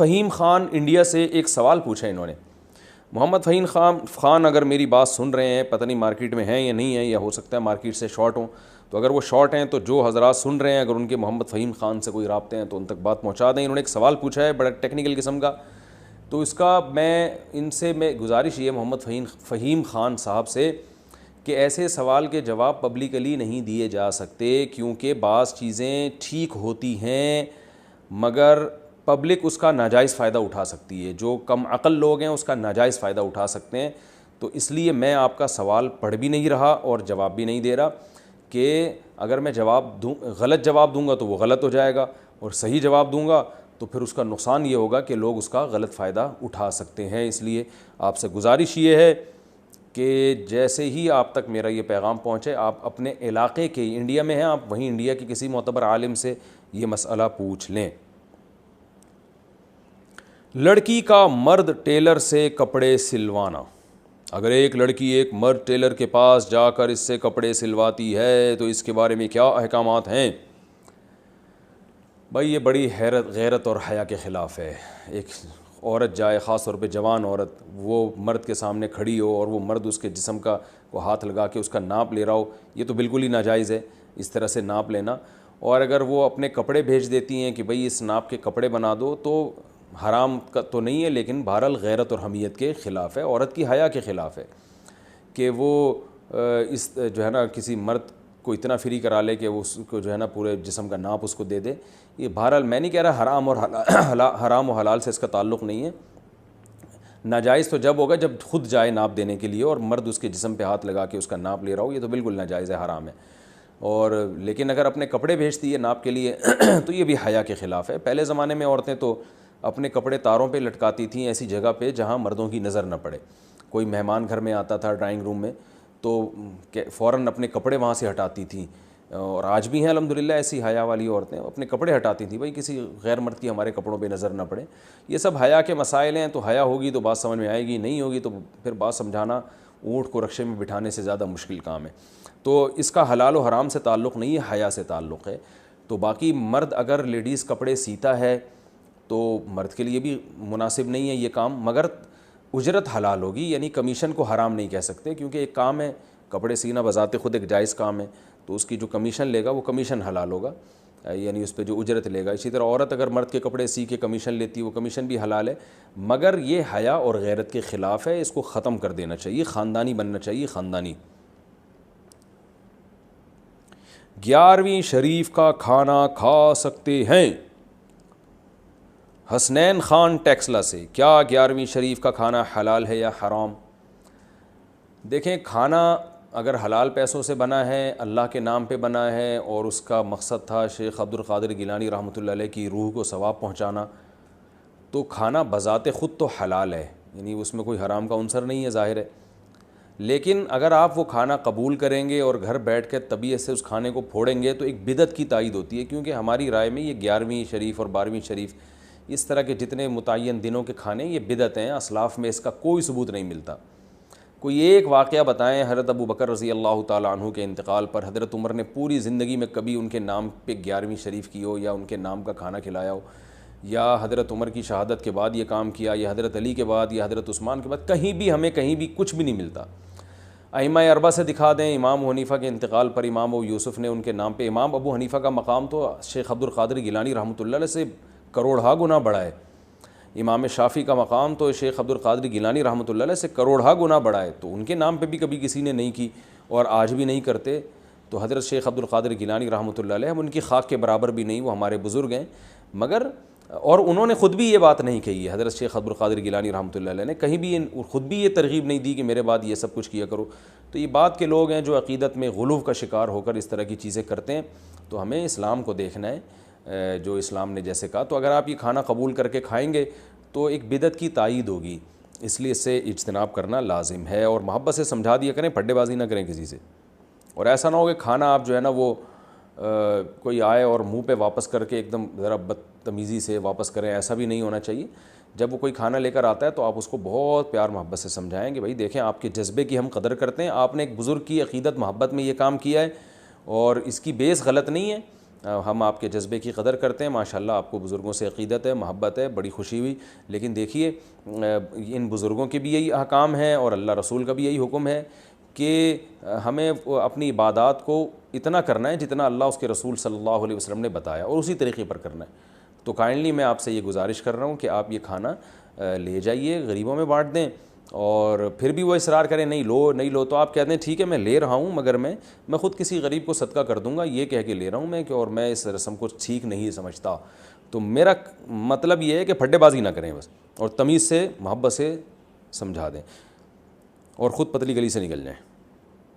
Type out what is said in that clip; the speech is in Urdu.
فہیم خان انڈیا سے ایک سوال پوچھا انہوں نے. محمد فہیم خان اگر میری بات سن رہے ہیں, پتہ نہیں مارکیٹ میں ہیں یا نہیں ہیں, یا ہو سکتا ہے مارکیٹ سے شارٹ ہوں, تو اگر وہ شارٹ ہیں تو جو حضرات سن رہے ہیں اگر ان کے محمد فہیم خان سے کوئی رابطے ہیں تو ان تک بات پہنچا دیں. انہوں نے ایک سوال پوچھا ہے بڑا ٹیکنیکل قسم کا, تو اس کا میں گزارش یہ ہے محمد فہیم خان صاحب سے کہ ایسے سوال کے جواب پبلکلی نہیں دیے جا سکتے, کیونکہ بعض چیزیں ٹھیک ہوتی ہیں مگر پبلک اس کا ناجائز فائدہ اٹھا سکتی ہے, جو کم عقل لوگ ہیں اس کا ناجائز فائدہ اٹھا سکتے ہیں. تو اس لیے میں آپ کا سوال پڑھ بھی نہیں رہا اور جواب بھی نہیں دے رہا کہ اگر میں غلط جواب دوں گا تو وہ غلط ہو جائے گا, اور صحیح جواب دوں گا تو پھر اس کا نقصان یہ ہوگا کہ لوگ اس کا غلط فائدہ اٹھا سکتے ہیں. اس لیے آپ سے گزارش یہ ہے کہ جیسے ہی آپ تک میرا یہ پیغام پہنچے آپ اپنے علاقے کے, انڈیا میں ہیں آپ, وہیں انڈیا کے کسی معتبر عالم سے یہ مسئلہ پوچھ لیں. لڑکی کا مرد ٹیلر سے کپڑے سلوانا. اگر ایک لڑکی ایک مرد ٹیلر کے پاس جا کر اس سے کپڑے سلواتی ہے تو اس کے بارے میں کیا احکامات ہیں؟ بھائی یہ بڑی غیرت اور حیا کے خلاف ہے. ایک عورت جائے, خاص طور پہ جوان عورت, وہ مرد کے سامنے کھڑی ہو اور وہ مرد اس کے جسم کو ہاتھ لگا کے اس کا ناپ لے رہا ہو, یہ تو بالکل ہی ناجائز ہے اس طرح سے ناپ لینا. اور اگر وہ اپنے کپڑے بھیج دیتی ہیں کہ بھئی اس ناپ کے کپڑے بنا دو, تو حرام کا تو نہیں ہے لیکن بہرحال غیرت اور حمیت کے خلاف ہے, عورت کی حیا کے خلاف ہے کہ وہ اس جو ہے نا کسی مرد کو اتنا فری کرا لے کہ وہ اس کو جو ہے نا پورے جسم کا ناپ اس کو دے دے. یہ بہرحال میں نہیں کہہ رہا حرام و حلال سے اس کا تعلق نہیں ہے. ناجائز تو جب ہوگا جب خود جائے ناپ دینے کے لیے اور مرد اس کے جسم پہ ہاتھ لگا کے اس کا ناپ لے رہا ہو, یہ تو بالکل ناجائز ہے, حرام ہے. اور لیکن اگر اپنے کپڑے بھیجتی ہے ناپ کے لیے تو یہ بھی حیا کے خلاف ہے. پہلے زمانے میں عورتیں تو اپنے کپڑے تاروں پہ لٹکاتی تھیں ایسی جگہ پہ جہاں مردوں کی نظر نہ پڑے. کوئی مہمان گھر میں آتا تھا ڈرائنگ روم میں تو فوراً اپنے کپڑے وہاں سے ہٹاتی تھیں, اور آج بھی ہیں الحمدللہ ایسی حیا والی عورتیں, اپنے کپڑے ہٹاتی تھیں بھائی کسی غیر مرد کی ہمارے کپڑوں پہ نظر نہ پڑے. یہ سب حیا کے مسائل ہیں, تو حیا ہوگی تو بات سمجھ میں آئے گی, نہیں ہوگی تو پھر بات سمجھانا اونٹ کو رکشے میں بٹھانے سے زیادہ مشکل کام ہے. تو اس کا حلال و حرام سے تعلق نہیں ہے, حیا سے تعلق ہے. تو باقی مرد اگر لیڈیز کپڑے سیتا ہے تو مرد کے لیے بھی مناسب نہیں ہے یہ کام, مگر اجرت حلال ہوگی, یعنی کمیشن کو حرام نہیں کہہ سکتے کیونکہ ایک کام ہے کپڑے سینا بذات خود ایک جائز کام ہے, تو اس کی جو کمیشن لے گا وہ کمیشن حلال ہوگا, یعنی اس پہ جو اجرت لے گا. اسی طرح عورت اگر مرد کے کپڑے سی کے کمیشن لیتی ہے وہ کمیشن بھی حلال ہے, مگر یہ حیا اور غیرت کے خلاف ہے, اس کو ختم کر دینا چاہیے, خاندانی بننا چاہیے, خاندانی. 11ویں شریف کا کھانا کھا سکتے ہیں؟ حسنین خان ٹیکسلا سے, کیا 11ویں شریف کا کھانا حلال ہے یا حرام؟ دیکھیں, کھانا اگر حلال پیسوں سے بنا ہے, اللہ کے نام پہ بنا ہے, اور اس کا مقصد تھا شیخ عبد القادر گیلانی رحمۃ اللہ علیہ کی روح کو ثواب پہنچانا, تو کھانا بذات خود تو حلال ہے, یعنی اس میں کوئی حرام کا عنصر نہیں ہے ظاہر ہے. لیکن اگر آپ وہ کھانا قبول کریں گے اور گھر بیٹھ کے طبیعت سے اس کھانے کو پھوڑیں گے تو ایک بدعت کی تائید ہوتی ہے, کیونکہ ہماری رائے میں یہ 11ویں شریف اور 12ویں شریف اس طرح کے جتنے متعین دنوں کے کھانے یہ بدعت ہیں, اسلاف میں اس کا کوئی ثبوت نہیں ملتا. کوئی ایک واقعہ بتائیں حضرت ابو بکر رضی اللہ تعالیٰ عنہ کے انتقال پر حضرت عمر نے پوری زندگی میں کبھی ان کے نام پہ 11ویں شریف کی ہو, یا ان کے نام کا کھانا کھلایا ہو, یا حضرت عمر کی شہادت کے بعد یہ کام کیا, یا حضرت علی کے بعد, یا حضرت عثمان کے بعد, کہیں بھی ہمیں کہیں بھی کچھ بھی نہیں ملتا. ائمہ اربعہ سے دکھا دیں, امام ابو حنیفہ کے انتقال پر امام ابو یوسف نے ان کے نام پہ, امام ابو حنیفہ کا مقام تو شیخ عبد القادر گیلانی رحمۃ اللہ علیہ سے کروڑہا گنا بڑا ہے, امام شافعی کا مقام تو شیخ عبد القادر گیلانی رحمۃ اللہ علیہ سے کروڑہا گنا بڑا ہے, تو ان کے نام پہ بھی کبھی کسی نے نہیں کی اور آج بھی نہیں کرتے. تو حضرت شیخ عبد القادر گیلانی رحمۃ اللہ علیہ, ہم ان کی خاک کے برابر بھی نہیں, وہ ہمارے بزرگ ہیں, مگر اور انہوں نے خود بھی یہ بات نہیں کہی ہے, حضرت شیخ عبد القادر گیلانی رحمۃ اللہ علیہ نے کہیں بھی خود بھی یہ ترغیب نہیں دی کہ میرے بعد یہ سب کچھ کیا کرو. تو یہ بات کے لوگ ہیں جو عقیدت میں غلو کا شکار ہو کر اس طرح کی چیزیں کرتے ہیں, تو ہمیں اسلام کو دیکھنا ہے جو اسلام نے جیسے کہا. تو اگر آپ یہ کھانا قبول کر کے کھائیں گے تو ایک بدعت کی تائید ہوگی, اس لیے اس سے اجتناب کرنا لازم ہے, اور محبت سے سمجھا دیا کریں, پھڈے بازی نہ کریں کسی سے. اور ایسا نہ ہو کہ کھانا آپ جو ہے نا وہ کوئی آئے اور منہ پہ واپس کر کے ایک دم ذرا بدتمیزی سے واپس کریں, ایسا بھی نہیں ہونا چاہیے. جب وہ کوئی کھانا لے کر آتا ہے تو آپ اس کو بہت پیار محبت سے سمجھائیں کہ بھائی دیکھیں آپ کے جذبے کی ہم قدر کرتے ہیں, آپ نے ایک بزرگ کی عقیدت محبت میں یہ کام کیا ہے, اور اس کی بیس غلط نہیں ہے, ہم آپ کے جذبے کی قدر کرتے ہیں، ماشاءاللہ آپ کو بزرگوں سے عقیدت ہے، محبت ہے، بڑی خوشی ہوئی۔ لیکن دیکھیے ان بزرگوں کے بھی یہی احکام ہیں اور اللہ رسول کا بھی یہی حکم ہے کہ ہمیں اپنی عبادات کو اتنا کرنا ہے جتنا اللہ اس کے رسول صلی اللہ علیہ وسلم نے بتایا، اور اسی طریقے پر کرنا ہے۔ تو کائنڈلی میں آپ سے یہ گزارش کر رہا ہوں کہ آپ یہ کھانا لے جائیے، غریبوں میں بانٹ دیں، اور پھر بھی وہ اصرار کریں نہیں لو نہیں لو، تو آپ کہتے ہیں ٹھیک ہے میں لے رہا ہوں، مگر میں خود کسی غریب کو صدقہ کر دوں گا، یہ کہہ کے لے رہا ہوں میں کہ اور میں اس رسم کو ٹھیک نہیں سمجھتا۔ تو میرا مطلب یہ ہے کہ پھڈے بازی نہ کریں بس، اور تمیز سے محبت سے سمجھا دیں اور خود پتلی گلی سے نکل جائیں۔